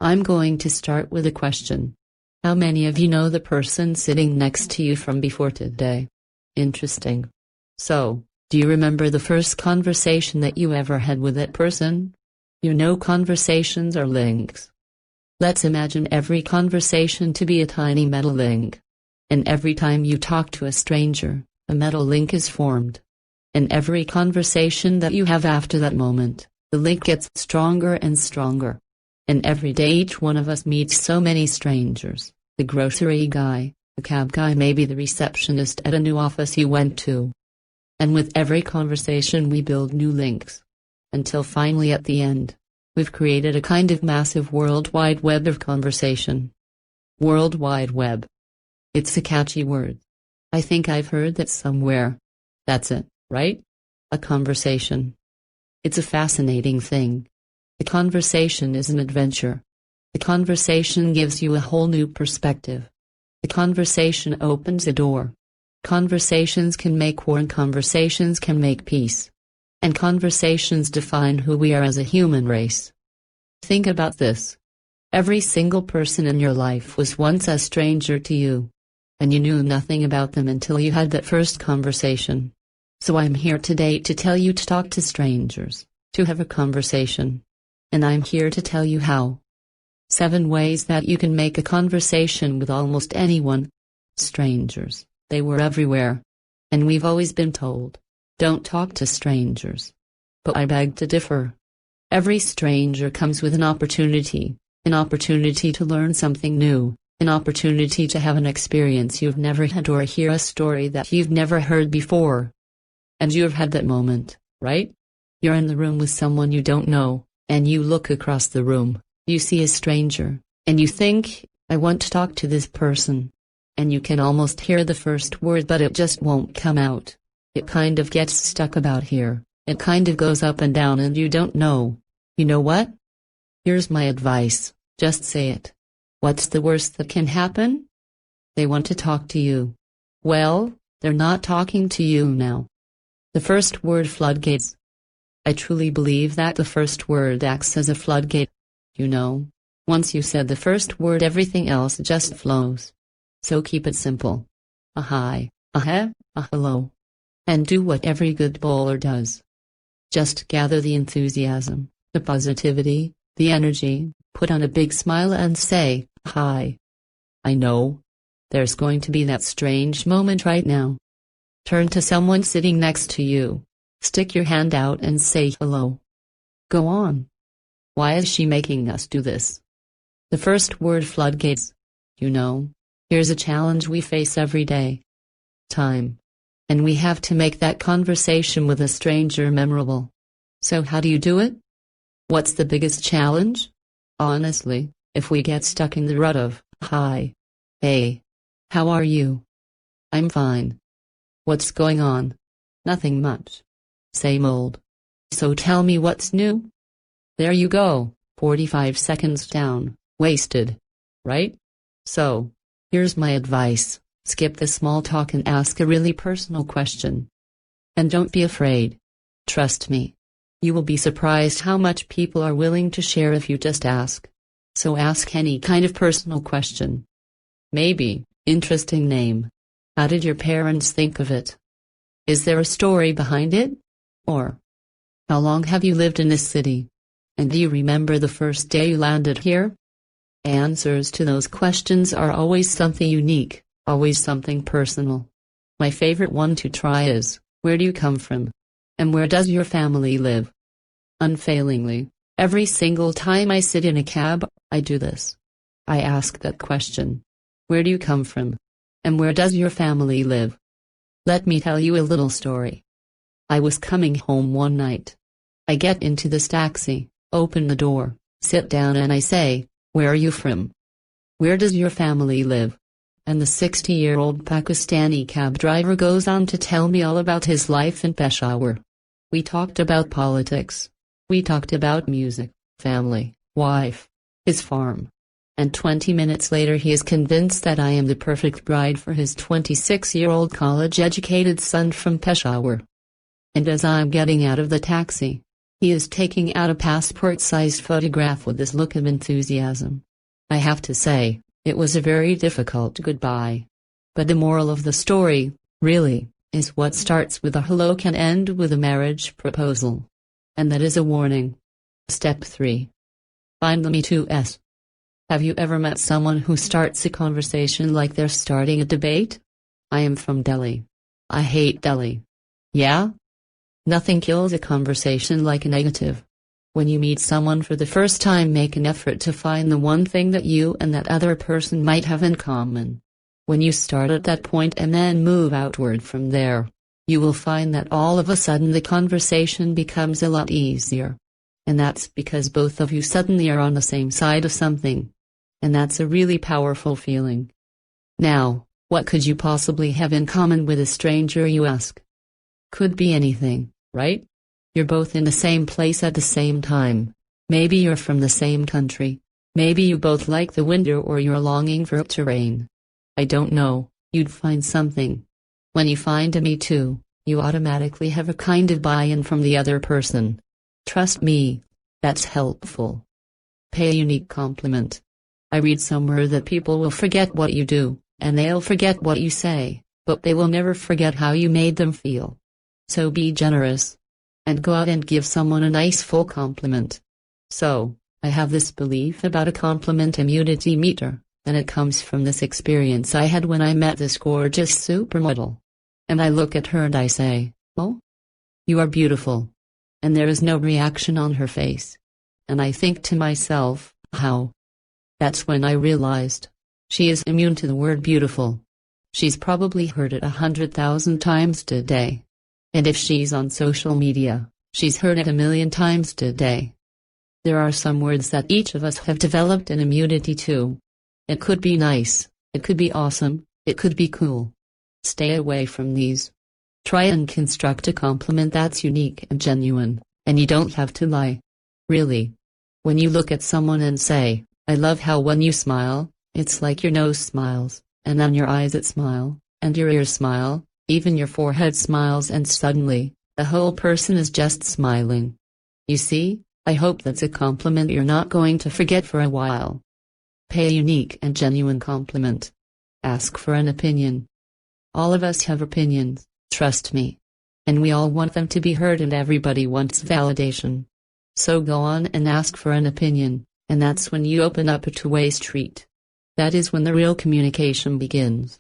I'm going to start with a question. How many of you know the person sitting next to you from before today? Interesting. So, do you remember the first conversation that you ever had with that person? You know, conversations are links. Let's imagine every conversation to be a tiny metal link. And every time you talk to a stranger, a metal link is formed. And every conversation that you have after that moment, the link gets stronger and stronger. And every day each one of us meets so many strangers, the grocery guy, the cab guy, maybe the receptionist at a new office you went to. And with every conversation we build new links. Until finally at the end, we've created a kind of massive World Wide Web of conversation. World Wide Web. It's a catchy word. I think I've heard that somewhere. That's it, right? A conversation. It's a fascinating thing. A conversation is an adventure. A conversation gives you a whole new perspective. A conversation opens a door. Conversations can make war and conversations can make peace. And conversations define who we are as a human race. Think about this. Every single person in your life was once a stranger to you. And you knew nothing about them until you had that first conversation. So I'm here today to tell you to talk to strangers, to have a conversation. And I'm here to tell you how. 7 ways that you can make a conversation with almost anyone. Strangers, they were everywhere. And we've always been told, don't talk to strangers. But I beg to differ. Every stranger comes with an opportunity to learn something new, an opportunity to have an experience you've never had or hear a story that you've never heard before. And you've had that moment, right? You're in the room with someone you don't know, and you look across the room, you see a stranger, and you think, I want to talk to this person. And you can almost hear the first word, but it just won't come out. It kind of gets stuck about here, it kind of goes up and down and you don't know. You know what? Here's my advice, just say it. What's the worst that can happen? They want to talk to you. Well, they're not talking to you now. The first word, floodgates. I truly believe that the first word acts as a floodgate. You know, once you said the first word, everything else just flows. So keep it simple. A hi, a he, a hello. And do what every good bowler does. Just gather the enthusiasm, the positivity, the energy, put on a big smile and say, hi. I know. There's going to be that strange moment right now. Turn to someone sitting next to you. Stick your hand out and say hello. Go on. Why is she making us do this? The first word, floodgates. You know, here's a challenge we face every day. Time. And we have to make that conversation with a stranger memorable. So how do you do it? What's the biggest challenge? Honestly, if we get stuck in the rut of, hi. Hey. How are you? I'm fine. What's going on? Nothing much. Same old. So tell me what's new? There you go, 45 seconds down, wasted. Right? So, here's my advice, skip the small talk and ask a really personal question. And don't be afraid. Trust me. You will be surprised how much people are willing to share if you just ask. So ask any kind of personal question. Maybe, interesting name. How did your parents think of it? Is there a story behind it? Or, how long have you lived in this city? And do you remember the first day you landed here? Answers to those questions are always something unique, always something personal. My favorite one to try is, where do you come from? And where does your family live? Unfailingly, every single time I sit in a cab, I do this. I ask that question. Where do you come from? And where does your family live? Let me tell you a little story. I was coming home one night. I get into this taxi, open the door, sit down and I say, where are you from? Where does your family live? And the 60-year-old Pakistani cab driver goes on to tell me all about his life in Peshawar. We talked about politics. We talked about music, family, wife, his farm. And 20 minutes later he is convinced that I am the perfect bride for his 26-year-old college-educated son from Peshawar. And as I'm getting out of the taxi, He is taking out a passport-sized photograph with this look of enthusiasm. I have to say, it was a very difficult goodbye. But the moral of the story, really, is what starts with a hello can end with a marriage proposal. And that is a warning. Step 3. Find the Me Too's. Have you ever met someone who starts a conversation like they're starting a debate? I am from Delhi. I hate Delhi. Yeah? Nothing kills a conversation like a negative. When you meet someone for the first time, make an effort to find the one thing that you and that other person might have in common. When you start at that point and then move outward from there, you will find that all of a sudden the conversation becomes a lot easier. And that's because both of you suddenly are on the same side of something. And that's a really powerful feeling. Now, what could you possibly have in common with a stranger, you ask? Could be anything, right? You're both in the same place at the same time. Maybe you're from the same country. Maybe you both like the winter or you're longing for it to rain. I don't know, you'd find something. When you find a Me Too, you automatically have a kind of buy-in from the other person. Trust me, that's helpful. Pay a unique compliment. I read somewhere that people will forget what you do, and they'll forget what you say, but they will never forget how you made them feel. So be generous. And go out and give someone a nice full compliment. So, I have this belief about a compliment immunity meter, and it comes from this experience I had when I met this gorgeous supermodel. And I look at her and I say, "Oh, you are beautiful." And there is no reaction on her face. And I think to myself, how? That's when I realized. She is immune to the word beautiful. She's probably heard it 100,000 times today. And if she's on social media, she's heard it 1,000,000 times today. There are some words that each of us have developed an immunity to. It could be nice, it could be awesome, it could be cool. Stay away from these. Try and construct a compliment that's unique and genuine, and you don't have to lie. Really. When you look at someone and say, "I love how when you smile, it's like your nose smiles, and then your eyes it smile, and your ears smile, even your forehead smiles," and suddenly, the whole person is just smiling. You see, I hope that's a compliment you're not going to forget for a while. Pay a unique and genuine compliment. Ask for an opinion. All of us have opinions, trust me. And we all want them to be heard, and everybody wants validation. So go on and ask for an opinion, and that's when you open up a two-way street. That is when the real communication begins.